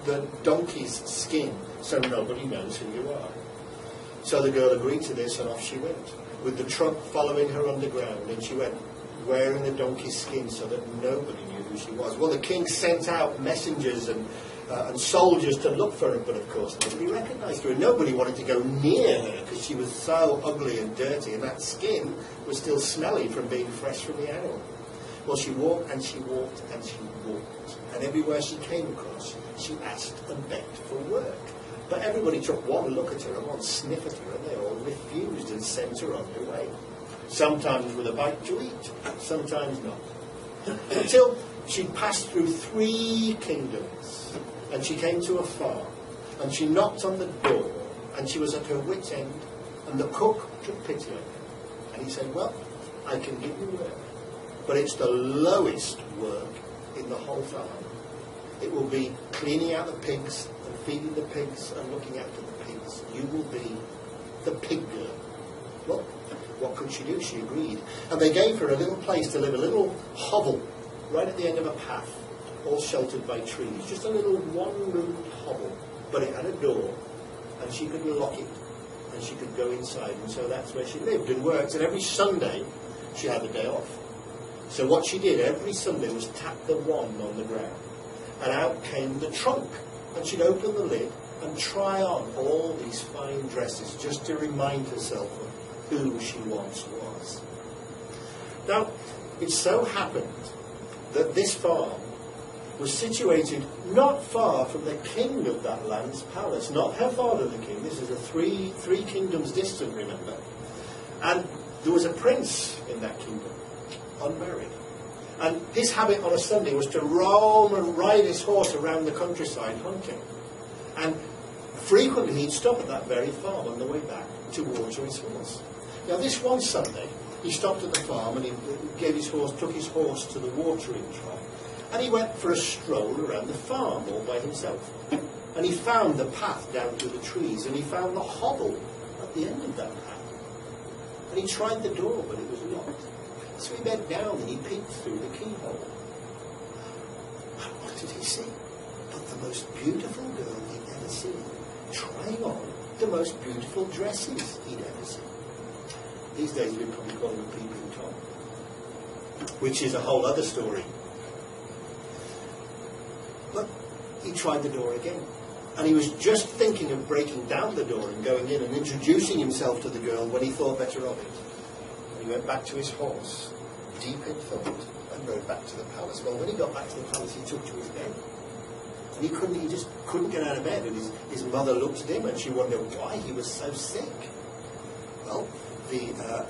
the donkey's skin so nobody knows who you are. So the girl agreed to this, and off she went, with the trunk following her underground, and she went wearing the donkey's skin so that nobody knew who she was. Well, the king sent out messengers and soldiers to look for her, but of course nobody recognised her, and nobody wanted to go near her because she was so ugly and dirty, and that skin was still smelly from being fresh from the animal. Well, she walked and she walked and she walked, and everywhere she came across, she asked and begged for work. But everybody took one look at her and one sniff at her, and they all refused and sent her on her way. Sometimes with a bite to eat, sometimes not. Until she passed through 3 kingdoms, and she came to a farm, and she knocked on the door, and she was at her wit's end, and the cook took pity on her. And he said, well, I can give you work, but it's the lowest work in the whole farm. It will be cleaning out the pigs and feeding the pigs and looking after the pigs. You will be the pig girl. Well, what could she do? She agreed. And they gave her a little place to live, a little hovel right at the end of a path, all sheltered by trees. Just a little one-roomed hovel, but it had a door, and she could lock it, and she could go inside, and so that's where she lived and worked. And every Sunday, she had the day off. So what she did every Sunday was tap the wand on the ground, and out came the trunk, and she'd open the lid and try on all these fine dresses just to remind herself of who she once was. Now, it so happened that this farm was situated not far from the king of that land's palace, not her father the king. This is a three kingdoms distant, remember. And there was a prince in that kingdom, unmarried. And his habit on a Sunday was to roam and ride his horse around the countryside hunting. And frequently he'd stop at that very farm on the way back to water his horse. Now this one Sunday, he stopped at the farm and he took his horse to the watering trough. And he went for a stroll around the farm all by himself. And he found the path down through the trees, and he found the hovel at the end of that path. And he tried the door, but it was locked. So he bent down and he peeked through the keyhole. And what did he see? But the most beautiful girl he'd ever seen, trying on the most beautiful dresses he'd ever seen. These days we'd probably call him a peeping Tom, which is a whole other story. But he tried the door again. And he was just thinking of breaking down the door and going in and introducing himself to the girl when he thought better of it. He went back to his horse, deep in thought, and rode back to the palace. Well, when he got back to the palace, he took to his bed. And he just couldn't get out of bed. And his mother looked at him, and she wondered why he was so sick. Well,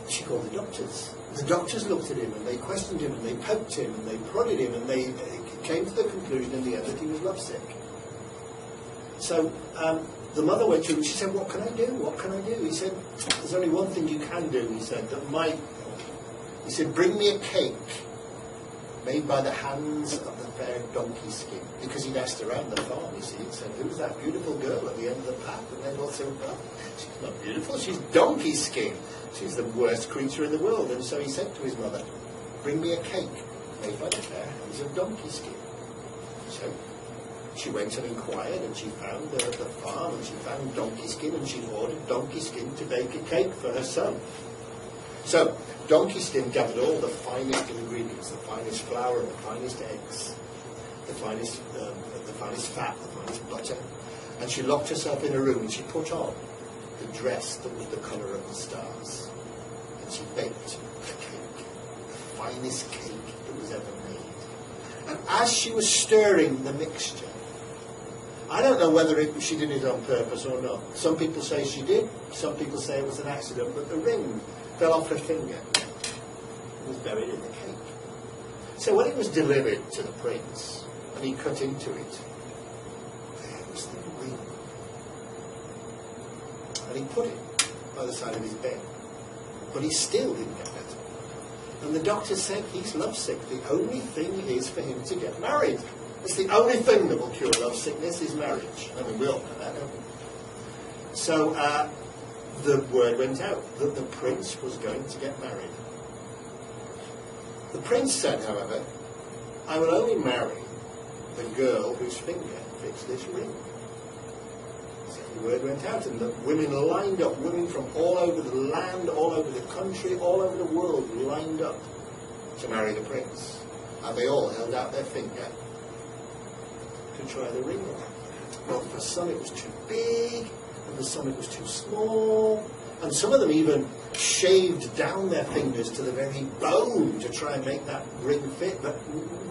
she called the doctors. The doctors looked at him, and they questioned him, and they poked him, and they prodded him, and they came to the conclusion in the end that he was lovesick. So the mother went to him and she said, what can I do? What can I do? He said, there's only one thing you can do, he said, he said, bring me a cake made by the hands of the fair Donkeyskin. Because he'd asked around the farm, you see, and said, who's that beautiful girl at the end of the path? And they all said, well, she's not beautiful, she's Donkeyskin. She's the worst creature in the world. And so he said to his mother, bring me a cake made by the fair hands of Donkeyskin. So she went and inquired, and she found the farm, and she found Donkeyskin, and she ordered Donkeyskin to bake a cake for her son. So Donkeyskin gathered all the finest ingredients, the finest flour and the finest eggs, the finest fat, the finest butter, and she locked herself in a room and she put on the dress that was the colour of the stars, and she baked the cake, the finest cake that was ever made. And as she was stirring the mixture, I don't know whether she did it on purpose or not. Some people say she did, some people say it was an accident, but the ring fell off her finger. It was buried in the cake. So when it was delivered to the prince, and he cut into it, there was the ring. And he put it by the side of his bed. But he still didn't get better. And the doctor said he's lovesick. The only thing is for him to get married. It's the only thing that will cure love sickness is marriage. I mean, we all know that, don't we? So the word went out that the prince was going to get married. The prince said, however, I will only marry the girl whose finger fix this ring. So the word went out, and the women lined up, women from all over the land, all over the country, all over the world, lined up to marry the prince. And they all held out their finger to try the ring on. Well, for some it was too big, and for some it was too small, and some of them even shaved down their fingers to the very bone to try and make that ring fit, but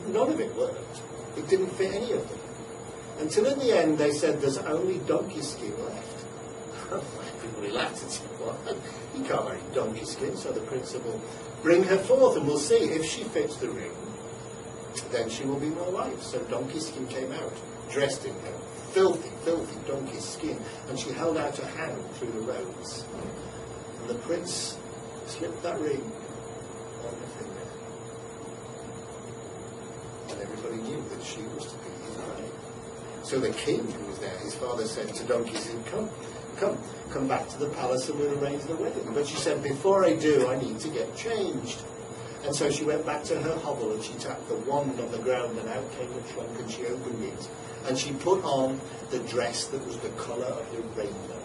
none of it worked. It didn't fit any of them. Until in the end they said, there's only Donkeyskin left. Everybody laughed and said, well, you can't marry Donkeyskin, so the prince will bring her forth and we'll see. If she fits the ring, then she will be my wife. So Donkeyskin came out, dressed in her filthy, filthy donkey's skin, and she held out her hand through the rose. And the prince slipped that ring on her finger. And everybody knew that she was to be his bride. So the king who was there, his father said to Donkeyskin, come back to the palace and we'll arrange the wedding. But she said, before I do, I need to get changed. And so she went back to her hovel and she tapped the wand on the ground and out came the trunk and she opened it. And she put on the dress that was the colour of the rainbow.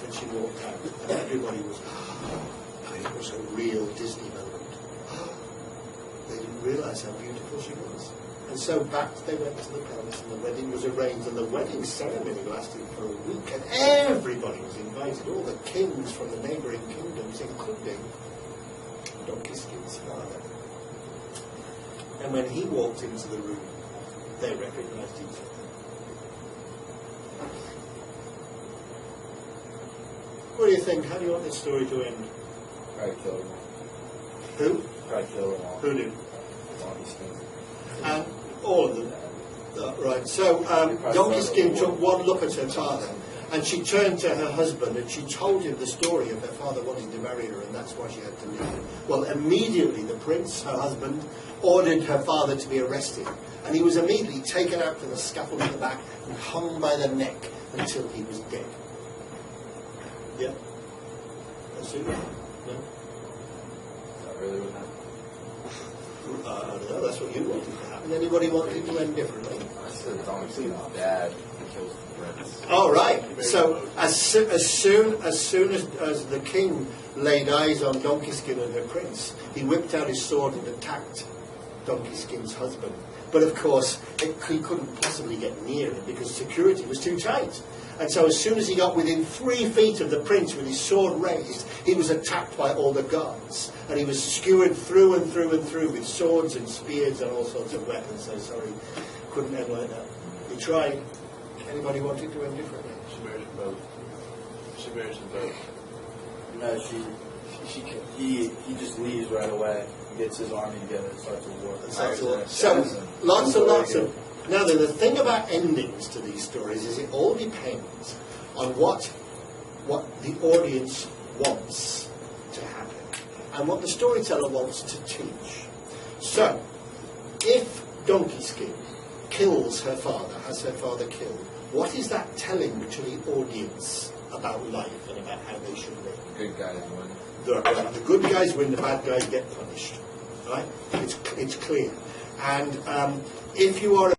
And she walked out and everybody was, and it was a real Disney moment. They didn't realise how beautiful she was. And so back they went to the palace and the wedding was arranged and the wedding ceremony lasted for a week and everybody was invited, all the kings from the neighbouring kingdoms, including Donkeyskin's father. And when he walked into the room, they recognised each other. What do you think? How do you want this story to end? Probably kill them all. Who? Probably kill them all. Who did? Donkeyskin. And all of them. Right. So Donkeyskin took one look at her father, and she turned to her husband and she told him the story of her father wanting to marry her, and that's why she had to leave. Well, immediately the prince, her husband, ordered her father to be arrested, and he was immediately taken out to the scaffold at the back and hung by the neck until he was dead. Yeah? That's it? No? Is that really what happened? I don't know, that's what you wanted to happen. Anybody want it to end differently? I said Donkeyskin's dad kills the prince. Oh, right. So as soon as the king laid eyes on Donkeyskin and her prince, he whipped out his sword and attacked Donkeyskin's husband. But of course, he couldn't possibly get near him because security was too tight. And so as soon as he got within 3 feet of the prince with his sword raised, he was attacked by all the guards. And he was skewered through and through and through with swords and spears and all sorts of weapons. So sorry, couldn't end like that. He tried. Anybody want it to end differently? She marries them both. She marries them both. No, he just leaves right away. He gets his army together and starts a war. So lots and lots of... Now, the thing about endings to these stories is it all depends on what the audience wants to happen and what the storyteller wants to teach. So, if Donkeyskin kills her father, has her father killed, what is that telling to the audience about life and about how they should live? Good guys win. The good guys win, the bad guys get punished. Right? It's clear. And if you are